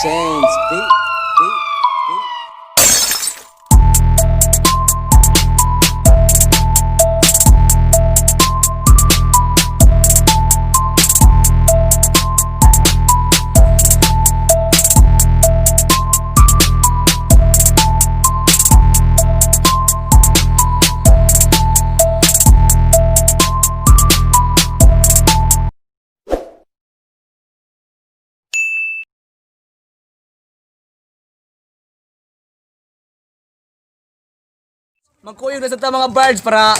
Chains, beat. Magkuyog na sa ta mga birds para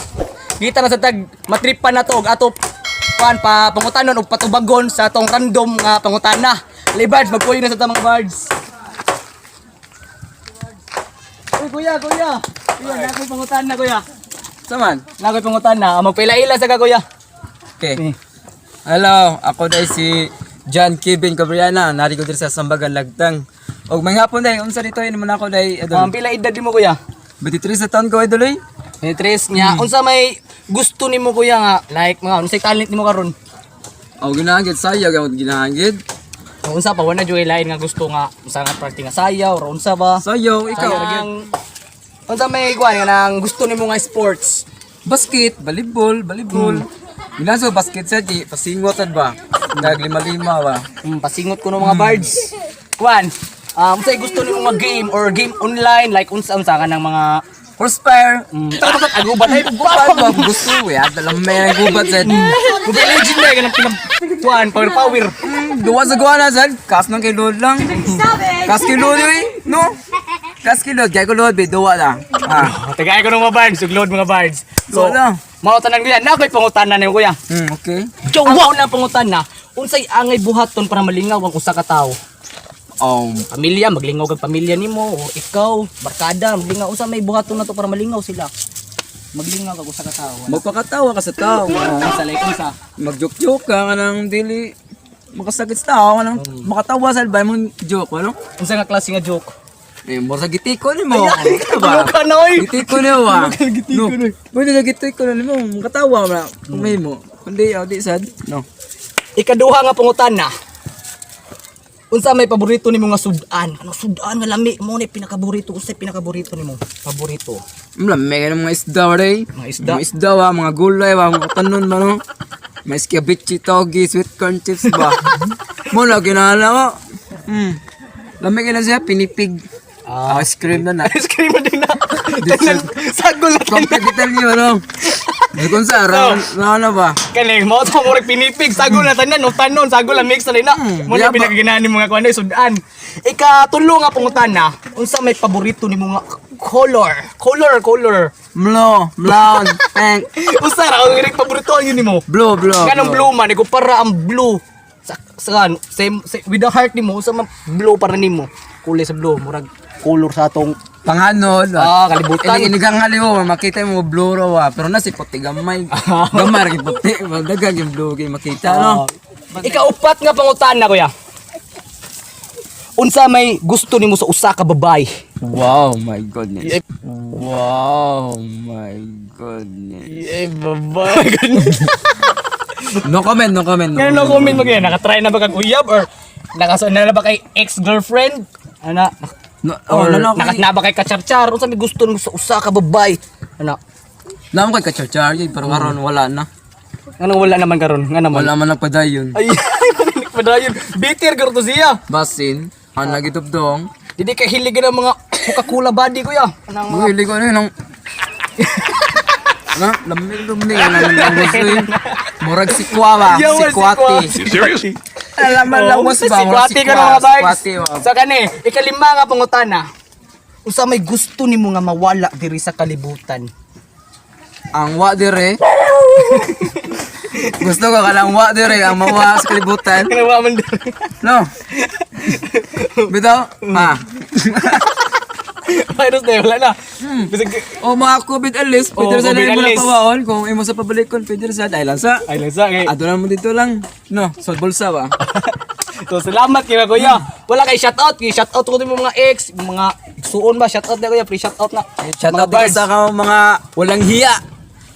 kita na sa tag matripan na to og ato pan pa pangutanon og patubagon sa atong random nga pangutana. Li birds magkuyog na sa ta mga birds. Uy kuya. Kuya, nakoy pangutana kuya. Saman? Nakoy pangutana, magpila-ila sa ka kuya. Okay. Hello, ako dai si John Kevin Cabriana, nari ko diri sa Sambagan Lagtang. Og may hapon dai, unsa dito yun man ako dai Ang pila edad mo kuya? 23 sa taon ko idol. Tres niya. Unsa may gusto nimo kuya nga like mga unsay talent nimo karon? Og ginahangit sayo gamot ginahangit. Unsa pa wala joy lain nga gusto nga unsa nga parte nga sayaw or unsa ba? Sayo ikaw Ang unsa may kuan nga nang gusto nimo nga sports? basket, volleyball. Ginaso basket sa di pasingot ba? Naglima-lima ba? Pasingot ko ng mga birds. Kuan, unsay gusto nimo nga game or game online like unsa ka ng mga Horsepower. aguban ay Gubat ba gusto ya, dalam may gubat sa. Mobile Legend na ganang pinag kuan power. Duwa sa guana sad, kas nang kay load lang. Kas kay load no? Kas kay load, kay ko load be duwa lang. Tagay ko ng mga birds, uglod mga birds. So, Wala. mao tanan nila na koy pangutana nimo kuya. Okay. Wow na pangutana. Unsay angay buhaton para malingaw ang usa ka tawo? Pamilya, maglingaw kag pamilya nimo o ikaw, barkada, maglingaw unsa may buhaton na to para malingaw sila. Maglingaw kag usa ka tawo. Magpakatawa ka sa tao. Sa like unsa? Mag-joke-joke ka kanang dili makasakit sa tao kanang makatawa sa albay mo joke ano? Unsa nga klase nga joke? Mo sa gitiko nimo. Ano ka na oy? Gitiko nimo ba? Gitiko na. Pwede sa gitiko nimo, makatawa ba? Kumay mo. Kundi di sad. No. Ikaduha nga pangutana. Unsa may paborito nimo nga sudan? Ano sudan nga lami mo ni pinakaborito? Unsa pinakaborito nimo? Paborito. Lami ka ng mga isda rin. Mga isda? Mga isda ba, mga gulay ba, mga tanon ba no? May skiabichi, togi, sweet corn chips ba? Mula, ginala ko. Lami ka na siya, pinipig. Ice cream na na. Ice cream din na. Sagol na Kompetital niyo, ano? Di kung sa, ano ba? Kani mo to mo pinipig sagol na tanan no tanon sagol ang mix na na. Mo na pinagaganahan nimo nga kuan sudan. Ikatulo nga pangutana, unsa may paborito nimo nga color? Brown, pink. Unsa ra ang iring paborito yun nimo? Blue. Kanang blue man iko para ang blue. Saan same with the heart nimo unsa man blue para nimo? Kulay sa blue murag color sa atong Panganod. kalibutan. Inigang haliwo, makita mo blue raw pero nasi puti gamay. Gamar kay puti, dagang yung blue kay makita no. Ikaupat nga pangutana kuya. Unsa may gusto nimo sa usa ka babae? Wow, my goodness. Wow, my goodness. Babae. No comment. Ngayon no comment mo kaya nakatry na ba kag uyab or na ba kay ex-girlfriend? Ana or na ba kay kacharchar? Unsa may gusto nimo sa usa ka babae? Ana. Naman kay kacharchar pero karon wala na. Anong wala naman karon? Nga naman. Wala man nagpadayon. Ay, padayon. Bitter garo to siya. Basin, ang nagitubdong. Hindi kay hilig ng mga Coca-Cola body ko ya. Anang mga Hili ko na na, lamig ang gusto yun. Murag sikwa ba? Sikwati. Serious? Alam mo lawas ba? Sikwati ka na mga bags. Sikwati. Sa kani, ikalima nga pangutana. Unsa may gusto nimo nga mawala diri sa kalibutan? Ang wa dire. Gusto ko kalang wa dire ang mawa sa kalibutan. Kanawa man diri. No. Bitaw? Virus na wala na. Bisag O mga COVID alis, pwede sa COVID na mo alis. na pawaon. Kung imo sa pabalikon, pwede sa dahil lang sa. ay lang sa kay. Ato lang mo dito lang. No, sa bulsa ba? So salamat kay kuya. Wala kay shoutout, ko din mga ex, mga suon ba shoutout na kuya, free shoutout na. Shout out Mga birds. sa mga walang hiya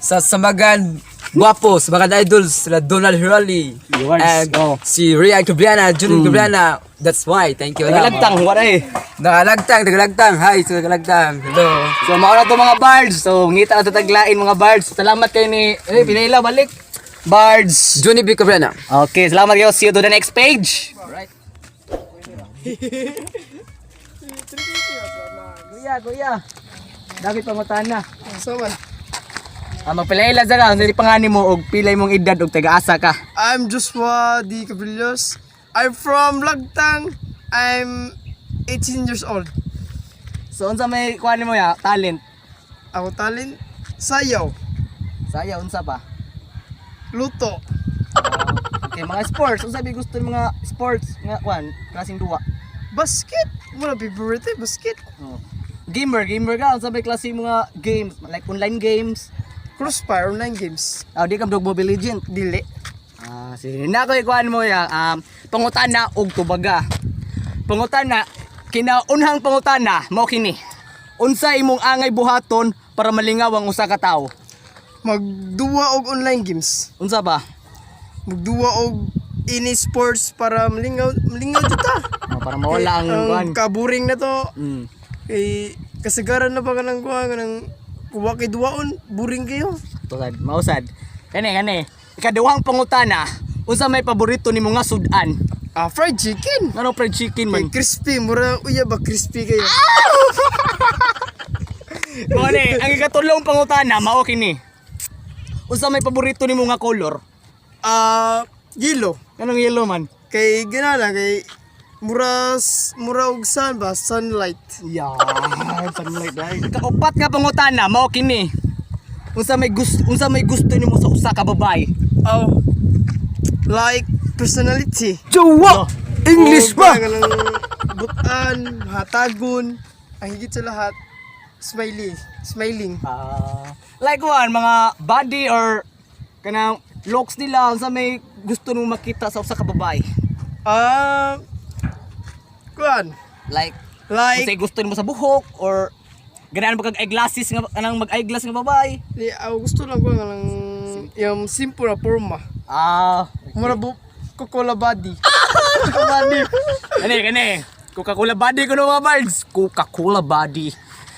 sa Sambagan Guwapos, mga idols, sila Donald Hurley. Yours. And si Rian Cabriana, Junin Cabriana. That's why. Thank you. Nagalagtang, wala eh. Nagalagtang. Hi, sa nagalagtang. Hello. So mauna to mga bards. So ngita na tataglain mga bards. Salamat kayo ni Pinayla balik. Bards. Junin B. Cabriana. Okay, salamat kayo. See you to the next page. Alright. Kuya. Dapat pangutana. So man, Magpilay sa ka, hindi pangani mo og pilay mong edad og taga-asa ka. I'm Joshua D. Cabrillos. I'm from Lagtang. I'm 18 years old. So unsa may kuan mo ya, talent? Ako talent, sayaw, Saya unsa ba? luto, Okay, mga sports, unsa may gusto ng mga sports nga kuan, klaseng duwa? basket. Muna favorite basket. Gamer ka, unsa may klaseng mga games, like online games? Crossfire online games. Di ka Mobile Legend. Dili. Sige na ko ikuan mo ya, pangutana og tubaga. Pangutana, kinaunhang pangutana mao kini. Unsa imong angay buhaton para malingaw ang usa ka tawo? Magduwa og online games. Unsa ba? Magduwa og ini sports para malingaw juta. Para mawala ang kuan. Kaburing na to. Mm. Kasagaran na ba kanang kuan kanang kuwa kay duwaon, buring kayo. Tusad, mausad. Kani. Ikaduhang pangutana, unsa may paborito nimo nga sudan? Fried chicken. Ano fried chicken man? Crispy, mura uya ba crispy kayo? Kani, ang ikatulong pangutana mao kini. Unsa may paborito nimo nga color? Yellow. Anong yellow man? Kay ginala kay mura og sun ba, sunlight. Yan, sunlight dai. Kaupat nga pangutana mao kini. Unsa may gusto nimo sa usa ka babae? Like personality. Jowa! English O, ba? kanang butan, hatagon, ang higit sa lahat, smiling. Like one, mga body or kanang looks nila unsa may gusto nimo makita sa usa ka babae? Kuan, Like like, unsa gusto nimo sa buhok or ganahan ba kag eyeglasses nga kanang mag-eyeglass nga babae? gusto lang ko ng yung simple na forma. Mura Coca-Cola body. Kani. Coca-Cola body ko no mga bards. Coca-Cola body.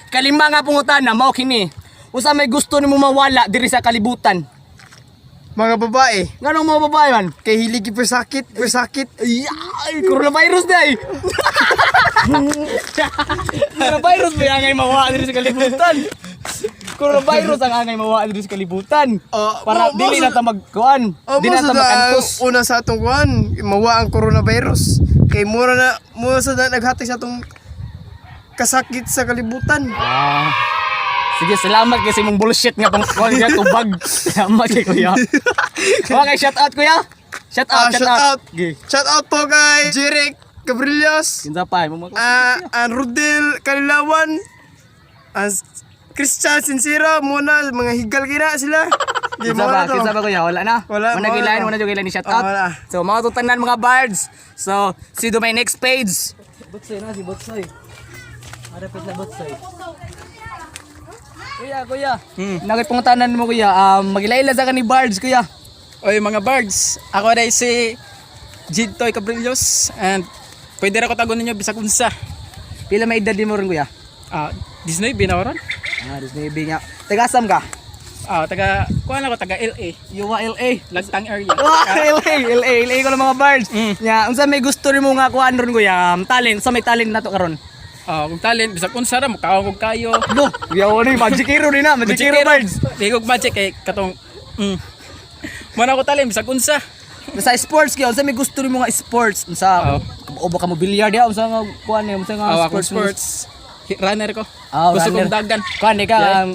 Kalima nga pangutana mao kini. Unsa may gusto nimo mawala diri sa kalibutan? Mga babae, Nganong mga babae man? kay hiligi persakit. Ay, coronavirus day. Coronavirus ba ang angay mawala diri sa kalibutan? Coronavirus ang angay mawala diri sa kalibutan. Para dili na ta magkuan. Dili na ta magantos. Una sa atong kuan, mawa ang coronavirus. Kay mura sa naghatag sa atong kasakit sa kalibutan. Sige, salamat kasi mong bullshit nga pang kuan nga tubag. Salamat kay kuya. Okay, shout out kuya. Shout out. Okay. Shout out po kay Jeric Cabrillos, Kinsa pa mo ang Rudel Kalilawan, ang Christian Sincero, muna mga higal kina sila. Di mo na to. Kinsa ba kuya? Wala na. Wala, Managilain wala. mo na jogilan ni shout out. Wala. So mga tutanan mga bards. So see you to my next page. Botsay na si Botsay. Harapit na Botsay. Kuya. Nakit pangutanan mo kuya. Magilaila sa ni bards kuya. Oy mga birds, ako rin si Jidtoy Cabrillos and pwede ra ko tagon ninyo bisag unsa. Pila may edad mo rin kuya? Disney binawaran. Disney nga. Tagasam ka? Taga kuan ako taga LA, Yuwa LA. Lagtang area. LA ko lang mga birds. Nya, unsa may gusto nimo nga kuan ron kuya? Talent, sa may talent nato karon. Kung talent bisag unsa ra mukawang kog kayo. No, yaw ni magic hero din na, magic hero birds. Di ko magic kay katong Mana ko talent bisag unsa. Sa sports kaya, unsa may gusto nimo nga sports? Unsa o baka mo bilyar dia, unsa nga kuan ni, unsa nga Ako sports. Runner ko. Gusto kong dagan. Kuan di ka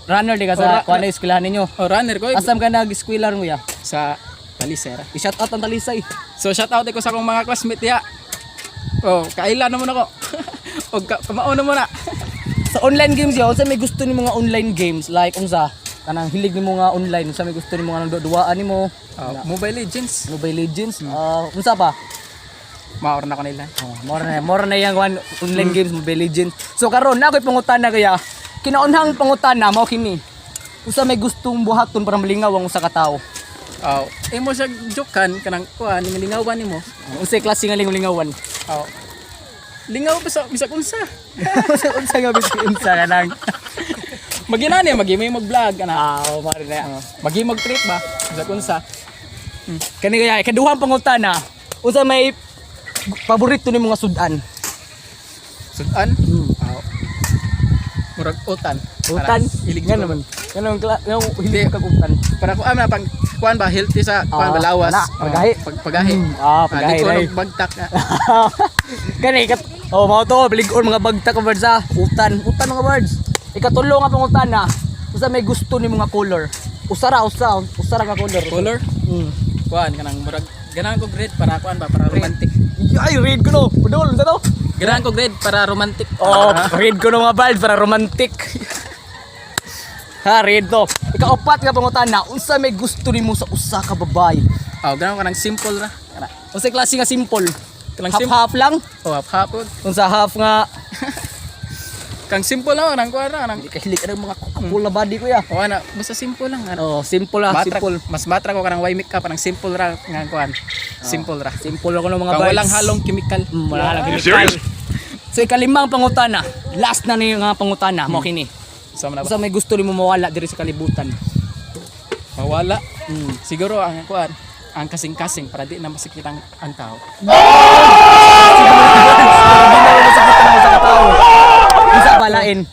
runner di ka sa kuan na eskwelahan ninyo. Runner ko Asam ka nag-eskwela ron kuya? sa Talisera. I-shout out ang talisay. So shout out ko sa akong mga classmate ya. Kaila na mo na ko. Og kamao na mo na. Sa online games yo, unsa may gusto nimo nga online games like unsa? Kanang hilig nimo nga online, unsa may gusto nimo nga nang duwaan nimo? Mobile Legends. Mobile Legends. Unsa pa? Maor na ko nila. More na yang one online games Mobile Legends. So karon na ako'y pangutana kaya kinaunhang pangutana mao kini. Usa may gustong buhaton para malingaw ang usa ka tawo. Oh, imo siya jokan kanang kuan lingawan nimo. Unsay klase nga lingawan? Oh. Lingaw bisag unsa. Unsa nga unsa kanang? Maginani mag-vlog ana. Mari na. Mag trip ba? Bisag unsa. Kani kaya ikaduhang pangutana. Unsa may paborito ni mga sudan? Sudan. Oh. Murag utan. Utan? Ilig Nga naman. Ganun hindi kag utan. Para kuan na pang kuan ba healthy sa kuan ba lawas. Pagahi. Pagahi. Pagahi. Di ko nung bagtak na. Kani mao to bilig-on mga bagtak ka birds Utan mga birds. Ikatulo nga pangutana. Usa may gusto ni mga color. Usara ka color. Color. Kuan kanang murag ganahan ko grade para kuan ba para romantic. Ay, read ko no. Budol sa to. Ganahan ko grade para romantic. Read ko no mga birds para romantic. Ha, read to. Ikaapat nga pangutana. Unsa may gusto nimo sa usa ka babae? Ganahan ko nang simple ra. Kana. Unsay klase nga simple? Kanang Half lang? half. Unsa half nga Kang simple lang nang kuan ra nang. kahilig ka ng mga Coca-Cola body ko ya. Ana, basta simple lang ano. Simple simple. Mas matra ko kanang way make up nang simple ra nga kuan. Simple ra. Simple ako ng mga Kang birds. walang halong chemical. Wala lang chemical. So ikalimang pangutana. Last na ni nga pangutana mo kini. Sa man Usa may gusto nimo mawala diri sa kalibutan? mawala. Siguro ang kuan ang kasing-kasing para di na masikita ang tao. Unsa balain?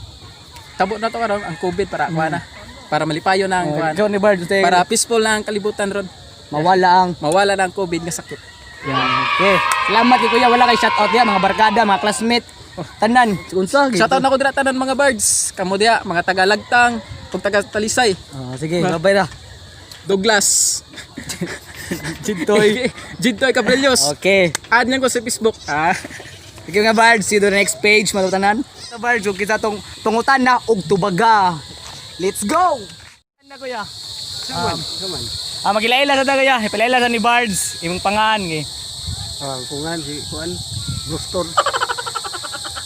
Tabo na to karon ang COVID para kuan na. Para malipayo na ang kuan. Ikaw ni Bird, Para peaceful na ang kalibutan ron. mawala ang Mawala na ang COVID nga sakit. Okay. Salamat kay Kuya, wala kay shout out ya mga barkada, mga classmate. Tanan, unsa gid? Shoutout na ko dira tanan mga birds. Kamo diha mga taga Lagtang, ug taga Talisay. Sige, babay na. Douglas. Jintoy. Jintoy Cabrillos. Okay. Add niyo ko sa Facebook. Sige nga Birds, see you to the next page, matutanan. Sa Birds, yung kita tong pangutan na og tubaga. Let's go! Ano Kuya? Magilaila sa Kuya, ipilaila sa ni Birds, imong pangan gi. Kungan si kuan Brustor.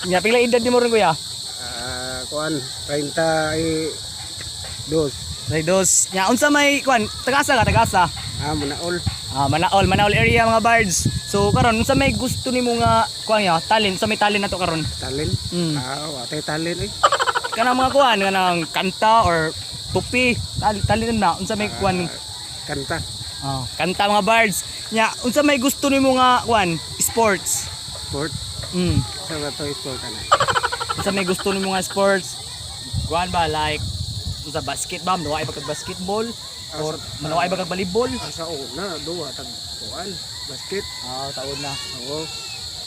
Nya pila edad ni mo rin Kuya? Kuan 30 dos. Raydos. Nya unsa may kuan? Tagasa ka, tagasa. Manaol. Manaol area mga Birds. So karon unsa may gusto nimo nga kuan ya, talent, sa may talent nato karon? Talent. Watay talent eh. Kanang mga kuan kanang kanta or tupi, talent na unsa may kuan? Kanta. Kanta mga Birds. Nya unsa may gusto nimo nga kuan? Sports. Sport. Sa bato sport kana. Unsa may gusto nimo nga sports? Kuan ba like unsa basketball, manuway ba kag basketball or manuway ba kag volleyball? Sa una duwa tag kuan basket. Taon na. Oo.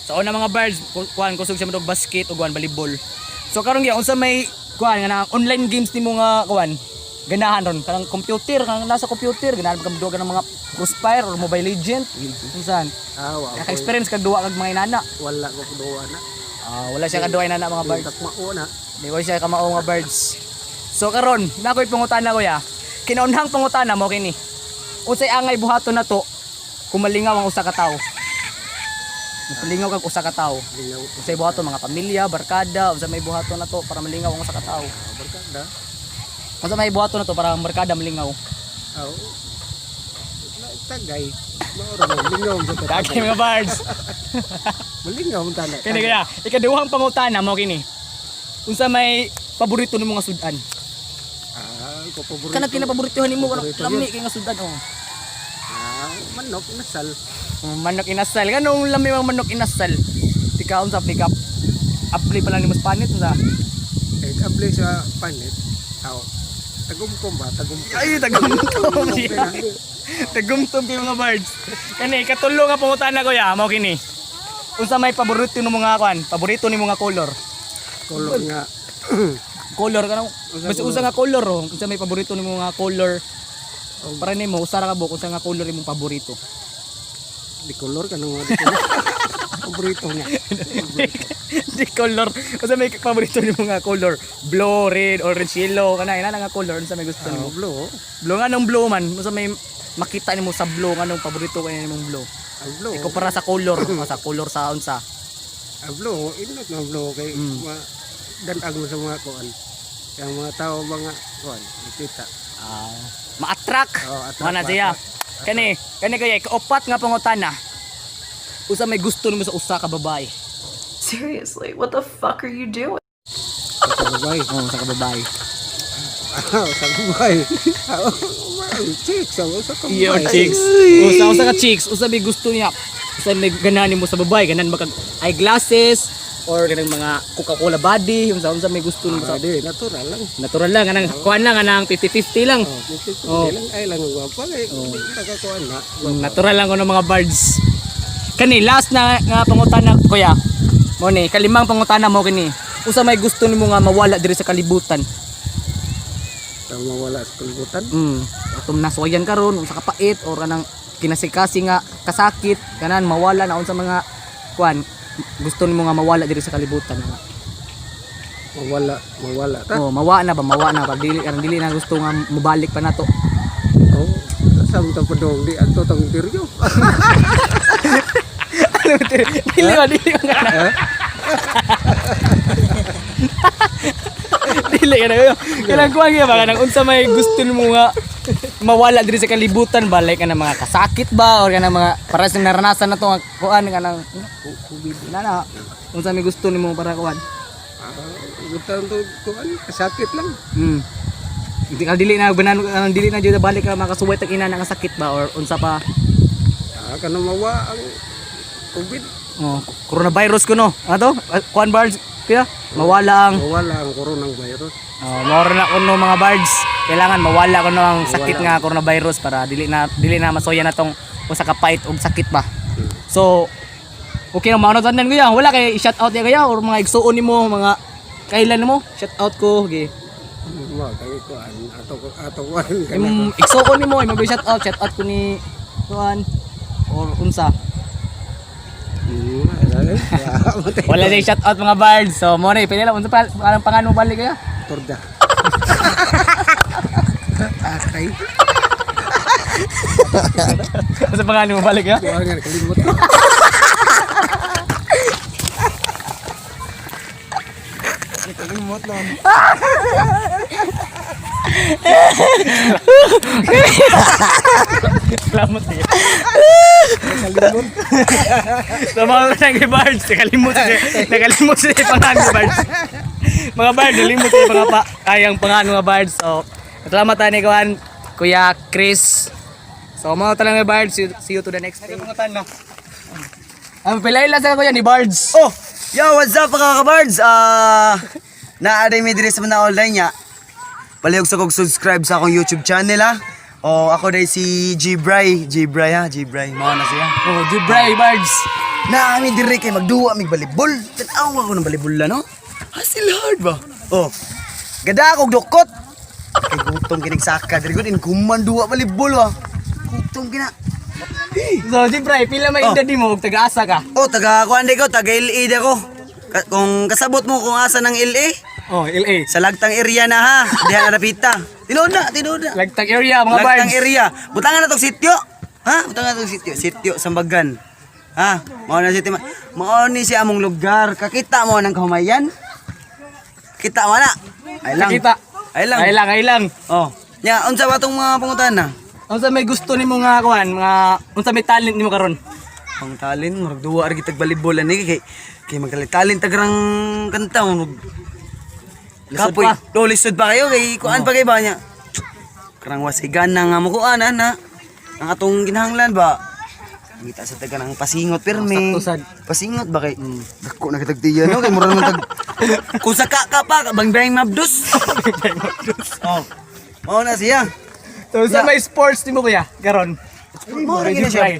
Sa una mga Birds, kuan kusog siya mag basket o kuan volleyball. So karon gyud unsa may kuan nga online games nimo nga kuan? Ganahan ron kanang computer, kanang nasa computer ganahan ka duwa ng mga Crossfire or Mobile Legend. Unsan? Wow. Naka-experience kag duwa kag mga inana. Wala ko duwa na. Wala siya kaduwa inana mga Birds. Takmao na. Di ko siya kamao mga Birds. So karon, nakoy pangutana Kuya. Kinaunhang pangutana mo kini. Unsay angay buhaton nato kung malingaw ang usa ka tawo? Malingaw kag usa ka tawo. Unsay buhaton mga pamilya, barkada, unsa may buhaton nato para malingaw ang usa ka tawo? Barkada. Unsa may buhaton nato para ang barkada malingaw? Tagay. Maoro lingaw sa tagay. Dagay mga Birds. Malingaw ta na. Kini kaya, ikaduhang pangutana mo kini. Unsa may paborito nimo nga sudan? Ko paborito. Kanang kinapaboritohan nimo kanang Paborito lami kay nga sudan Manok nasal. Manok inasal. Kanong lami mga manok inasal? Tika unsa pick up? Apply pa lang nimo sa panit unsa? Kable sa panit. Tagumkom ba? Tagumkom. Ay, tagumtom. Tagumtom kay mga Birds. Kani katulo nga pangutana Kuya, mao kini. Unsa may paborito nimo nga kuan? Paborito nimo nga color? Kolor nga. Color kanang mas usa nga color oh. Unsa may paborito nimo nga color? Para nimo usara ka bu unsa nga color imong paborito? Di kolor kanang paborito nga. Di color. Unsa may paborito nimo nga color? Blue, red, orange, yellow kana ina nga color unsa may gusto nimo? Blue. Blue nga nung blue man, unsa may makita nimo sa blue nga nung paborito kay nimong blue? Ang blue. Ikaw para sa color, sa color sa unsa? Ang blue, inot ng blue kay dan ang sa mga kuan. Yang mga tao mga kuan, kita. Ma-attract. attract, Mana siya. Kani kaya kaupat nga pangutana. Usa may gusto nimo sa usa ka babae. Seriously, what the fuck are you doing? Sa babae. Sa ka babae. Sa babae. Chicks, sa Your babae. chicks. Usa ka chicks, usa may gusto niya. Usa may ganahan nimo sa babae, ganan makag eyeglasses or ganang mga Coca-Cola body, unsa may gusto nimo sa Di, natural lang. natural lang ganang kuan lang ganang 50-50 lang. Oh. Lang ay lang gwapa eh. Nakakuan na. Natural lang kuno mga birds. Kani last na nga pangutana kuya. Mo ni kalimang pangutana mo kini. Usa may gusto nimo nga mawala diri sa kalibutan. Sa mawala sa kalibutan. Atom nasoyan karon unsa ka pait or kanang kinasikasi nga kasakit kanan mawala na unsa mga kuan gusto nimo nga mawala diri sa kalibutan nga. Mawala ta. Mawa na pag dili na gusto nga mubalik pa nato. Oh, kasam ta padong di ato tong diryo. Dili nga nga. Dili ka na. Kanang kuha nga ba? Kanang unsa may gusto mo nga mawala diri sa kalibutan ba? Like kanang mga kasakit ba? Or kanang mga para sa naranasan na to nga kuhaan kanang COVID na. Unsa may gusto nimo para kuhaan? Gutang to kuan, kasakit lang. Hindi ka dili na banan dili na jud balik ka makasuway tag ina nga sakit ba or unsa pa? Kana mawa ang COVID. Coronavirus kuno. Ato? Kuan birds kaya mawala ang Mawala ang coronavirus. mawala na kuno mga birds. Kailangan mawala kuno ang sakit nga coronavirus para dili na masoya na tong usa ka fight og sakit ba. So okay na maunod tanan kuya. Wala kay i-shout out ya kaya or mga igsuon nimo mga kailan mo shout out ko okay. Wa kay kuan ato kuan kana. Igsuon nimo ay mag-shout out ko ni kuan or unsa. Wala na shout out mga birds. So mo na pili lang unsa pa ang pangalan mo balik kaya? Torda. Akay. Unsa pangalan mo balik kaya? Kuan nga kalimot. Kalimot lang. Salamat niya. Sama ko ng birds, nakalimot sa pangalan ng birds. Mga birds, nalimot sa mga kayang pangalan ng birds. So, salamat tayo ni Kuya Chris. So, mga talang ng birds, see you to the next day. Ang pilay lang sa kuya ni birds. Oh, yo, what's up mga ka-birds? Naaday mi diri sa mga online niya. Palihog sa kog subscribe sa akong YouTube channel ha. Oh, ako day si G-Bray ha, G-Bray. Mao na siya. Oh, Jubray birds. Naami diri kay magduwa mig volleyball. Tan-aw ako ng volleyball la no. Hasil hard ba? Oh. Gada akong dukot. Kay gutom kinig saka diri gud in kumanduwa volleyball ba. Gutom kina. So, Jubray, pila may edad mo ug taga-asa ka? Oh, taga kuan ko, taga LA ako. Kung kasabot mo kung asa ng LA, Oh, LA. sa lagtang area na ha. Diha na napita. Tinood na. Lagtang area mga birds. Lagtang area. Butangan na tong sityo. Ha? Butangan na tong sityo. Sityo Sambagan. Ha? Mao na sityo. Mao ni si among lugar. Kakita mo ng kahumayan? Kita mo na. Ay lang. Kita. Ay lang. Ay lang. Oh. Nya, unsa ba tong mga pangutan na? Unsa may gusto nimo nga kuan, mga unsa may talent nimo karon? Pang talent, murag duwa ra gitag volleyball ani kay magalit talent tagrang kanta mo. Lisod Kapoy, pa. lisod pa kayo kay kuan pa kay ba niya. Karang wasigan na nga mo kuan na. Ang atong ginahanglan ba? Kita sa taga ng pasingot pirmi. Sakto sad. Pasingot ba kay dako na kitagtiya no kay murag man tag kung sa ka pa bang mabdus. Oh. Mao na siya. So unsa may sports nimo kuya karon? Mao na gina siya.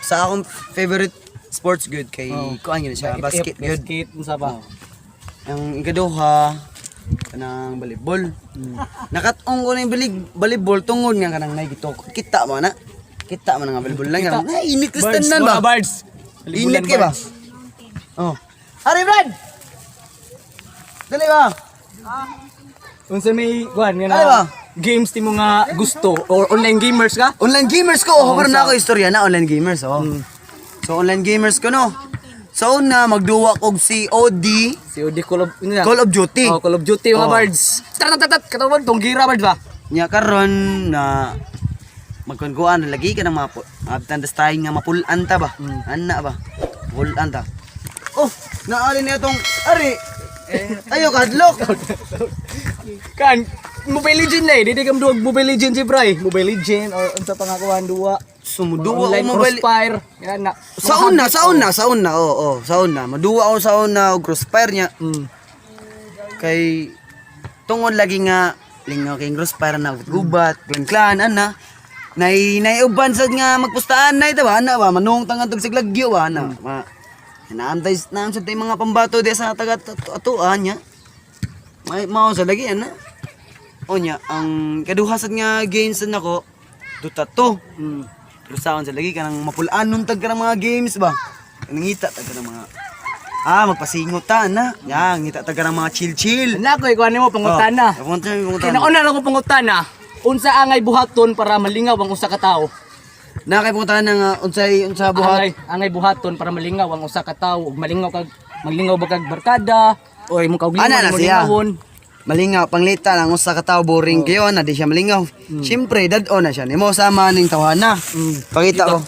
Sa akong favorite sports good kay kuan gina siya basket good. Basket unsa ba? Ang ikaduha kanang volleyball. Nakatong ko na yung volleyball tungod nga kanang nagitok. Kita mo na. Kita mo na nga volleyball lang. Kanang, ay, init ka standan ba? Mga birds. Init ka ba? Oh. Ari, Brad! Dali ba? Unsa may kuan nga Ano ba? na games nimo nga gusto or online gamers ka? Online gamers ko. Oh, pero na ako istorya na online gamers. Oh. So, online gamers ko no. Sa una, magduwa kog si OD, Si Udi Call of, Call of Duty. Oh, Call of Duty mga Oh. birds. Tatat, katawan tong gira birds ba? Nya karon na magkunkuan lagi ka ng mga tandas tayo nga mapulan ta ba? Ana ba? Pulan ta. Oh, naari na itong ari. Ayo kadlok. Kan Mobile Legend na eh, di kam duwag Mobile Legend si Bray. Mobile Legend or unsa pangakuan duwa. Sumuduwa Online ko mobile. Crossfire. Yan na. Sa una, oo, sa una. Maduwa ako sa una og crossfire niya. Kay tungod lagi nga lingaw kay crossfire na gubat, clan ana. Naiuban sad nga magpustaan na ita ba ana ba manung tangan tog siglagyo ba ana. Naantay na sa mga pambato di sa taga atuan niya. May mao sa lagi ana. Onya ang kaduha sad nga games nako duta to. Pero sa sa lagi kanang mapulaan nun tag ka ng mga games ba. Nangita tag ka ng mga magpasingot ta na. Yan, ngita tag ka ng mga chill. Na ko ikuan nimo pangutana. Pangutana. Kinauna lang ko pangutana. Unsa angay buhaton para malingaw ang usa ka tawo? Nakay pangutana nga unsa buhat. Angay buhaton para malingaw ang usa ka tawo ug malingaw ba kag barkada o imong kaugliman Ana na mo siya. lingawon. Malingaw panglita lang usa ka tawo boring kayo na di siya malingaw. Siyempre dad-o na siya nimo sama ning tawhana. Pakita ko.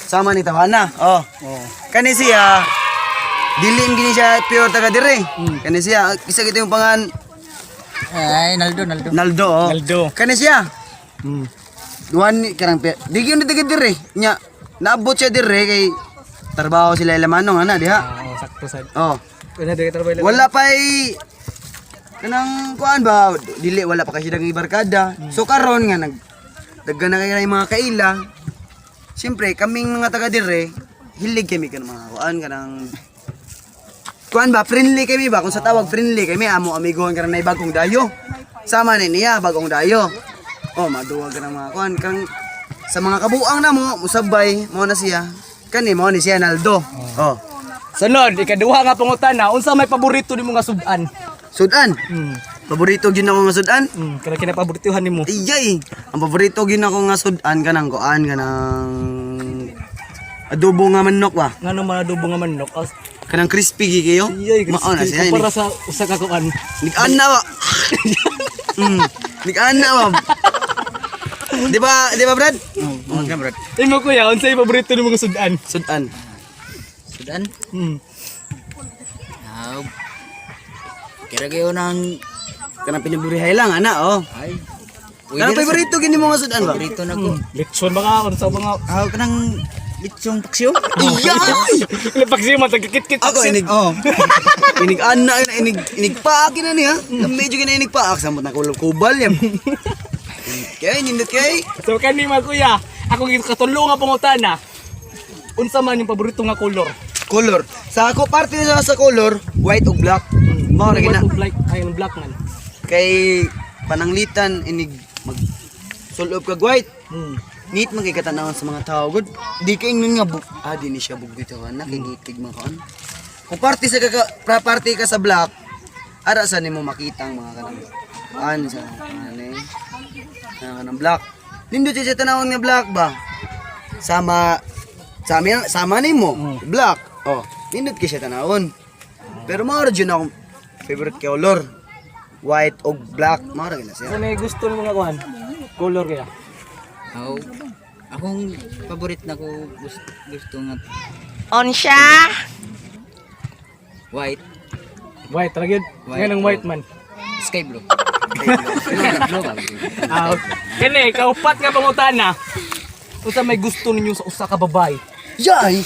Sama ning tawhana. Oh. Kani siya dilim gini siya pure taga dire. Kani siya isa kito yung pangan Ay, Naldo. Naldo. Oh. Naldo. Kani siya. Duwan karang di gyud taga dire. Nya naabot siya dire kay trabaho sila ilamanong ana diha. Oh, sakto sad. Oh. Una dire trabaho. Wala pa kanang kuan ba dili wala pa kasi dagang barkada. So karon nga daggan na kay mga kaila. Siyempre kaming mga taga dire hilig kami kanang mga kuan ba friendly kami ba kung sa tawag friendly kami amo amigohan ka na bagong dayo. Sama ni niya bagong dayo. Oh maduwag ka ng mga kuan kang sa mga kabuang na mo musabay mo na siya. Kani mo ni siya Naldo. Oh. Sunod, ikaduha nga pangutana, unsa may paborito nimo nga sudan? Sudan. Paborito gid ako nga sudan. Kana kinapaboritohan nimo. Iyay, ang paborito gid ako nga sudan kanang kuan kanang adobo nga manok ba. Ngano man adobo nga manok? Kanang crispy gi kayo. Mao na siya. Para sa usa ka kuan. Nig-ana ba? Nig-ana ba? Di ba Brad? Oo, Brad. Imo kuya, unsa yung paborito nimo nga sudan? Sudan. Sudan? Kira kayo ng Kanang pinaburihay lang ana oh. ay. Kanang paborito gid mo nga sudan ba? Paborito na ko. Litson ba ka? Unsa ba nga? Kanang litsong paksyo. Iyay! Pagsima, tagkikit-kit. Ako inig. Oh. Inig-ana inig-paak na niya. Medyo gina inig-paak samot na kubal yan. Kaya nindot kay. So kani mga kuya, ako katulo nga pangutana. Unsa man yung paborito nga color? Color. Sa ako parte sa color white ug black. Mao na gina. Black, ay yung black man. Kay pananglitan inig mag sulob kag white. Neat man kay katanawon sa mga tao good. Di kay nga di ni siya bugbitawan na kay gitig man kaon. Kung parte sa party ka sa black, ara sa nimo makita ang mga kanang sa kanang black. Nindot siya tanawon nga black ba? Sama nimo black. Oh, nindot kay siya tanawon. Pero mao ra jud akong favorite color. White o black, mao ra gina siya. Ano yung gusto nimo nga kuan? Color kaya? Akong paborit na ko gusto nga white, White, talaga yun. White, Ngayon ang white man. sky blue. Kani, kaupat nga pangutana. Unsa may gusto ninyo sa usa ka babae? Yay!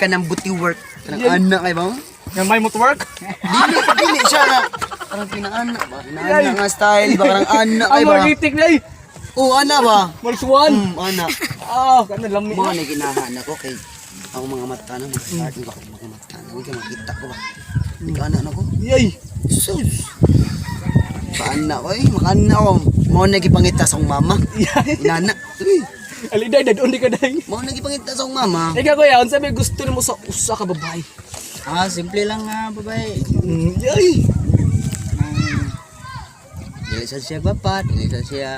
Kanang booty work. Kanang anak kay ba? Nga may motorwork? Dili siya na. Parang pinaanak ba? Pinaanak nga style ba? Parang anak kay Ang ba? magitik na eh. Oo, anak ba? Marsuan. Anak. Kana lami. Mga na ginahanap ko kay ang mga mata na mag-start ba ako mga mata na. Huwag ka makita ko ba? Hindi ka anak na ko. Yay. Sus! Paanak ko eh. Makaanak ko. Mga nagipangita sa akong mama. Inanak. Uy! Aliday, dadon di ka dahi. Mga nagipangita sa akong mama. Ikaw kuya, unsa may gusto nimo sa usa ka babae? Simple lang nga babae. Yay. Dili sa siya gwapat, dili sa siya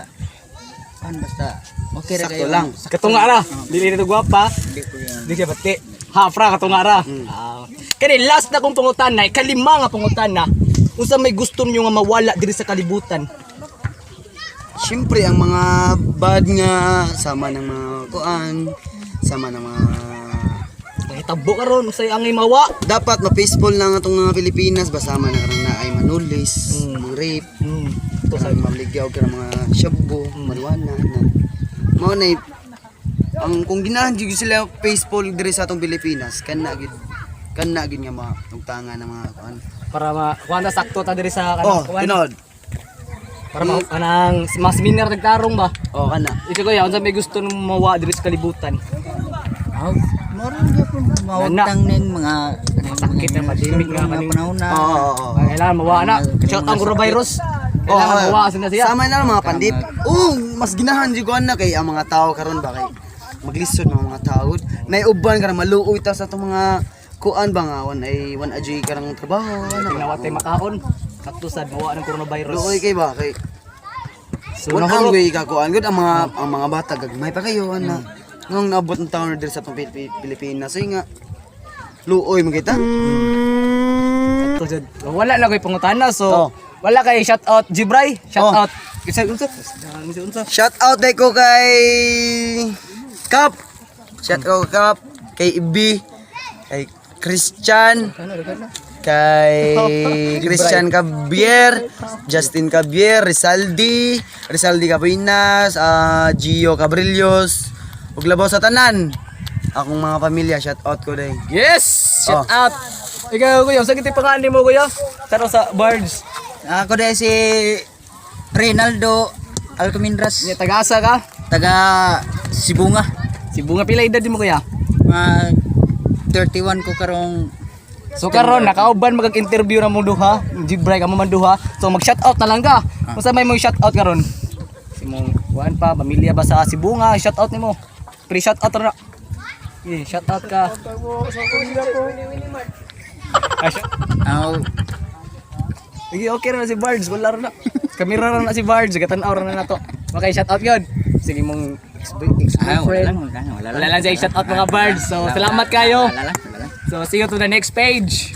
basta okay ra Sakto kayo. lang. Katunga ra. Dili nito gwapa. Hindi ko yan. Di siya bati. Hafra katungara. Kani last na kong pangutana, kalima nga pangutana. Unsa may gusto niyo nga mawala diri sa kalibutan? Siyempre, ang mga bad nga, sama ng mga kuan, sama ng mga... Nahitabo karon unsay angay mawa. Dapat ma-peaceful lang atong mga Pilipinas, basama na karon na ay manulis, mga rape, Ito sa maligyaw ka ng mga shabu, marijuana, na. Mao na ang kung ginahan jud sila peaceful diri sa atong Pilipinas, kana gid nga matugtangan ng mga kuan. para kuha sakto ta diri sa Oh, kuwan. tinod. Para kanang mas seminar nagtarong ba. Oh, kana. Ito kuya, unsa may gusto nung mawa diri sa kalibutan? Moron gyapon mawagtang ning mga Sakit na pandemic nga kaning panahon na. Oo. kailangan mawa na. Kasi ang coronavirus. Kailangan mawa sila siya. Sama na lang mga pandip. Oh, mas ginahan jud kuan na kay ang mga tao karon ba kay maglisod mga tao. Naiuban ka na maluoy ta sa atong mga kuan ba nga wan ajoy ka ng trabaho. Tinawatay makaon. Kaktusan mawa ng coronavirus. Luoy kay ba kay So, one way ka kuan gud ang mga bata gagmay pa kayo ana. Nung naabot ng taon na diri sa atong Pilipinas ay nga luoy mo kita. Ito jud. Wala na koy pangutana so Oh. wala kay shout out Jibray, shout Oh. out. Isa unsa? Shout out day ko kay Kap. Shout out Kap kay Ibi, kay Christian, kay Christian Cabier, Justin Cabier, Rizaldi Cabinas, Gio Cabrillos, ug labaw sa tanan. Akong mga pamilya, shout out ko day. Yes! Shout out. Ikaw kuya, sa kiti pangalan mo kuya? Taro sa Bards. Ako dai si Reynaldo Alcomindras, Nya taga-asa ka? taga Sibunga. Si Bunga pila edad mo kuya? Mga 31 ko karong So karon nakauban magag-interview na mo duha, Jibray ka mo man duha. So mag-shout out na lang ka. Kung sa may mo shout out karon? Si mong kuan pa, pamilya ba sa Sibunga, shout out nimo. Pre-shout out na. Eh, shout out ka. Ay, ako sige, okay na si Bards, wala rin na. Kamera na si Bards, gatan-aw na to. Okay, shout out yun. Sige mong ex-boyfriend. wala Wala lang siya shout out mga Bards. So, salamat kayo. Wala lang. So, see you to the next page.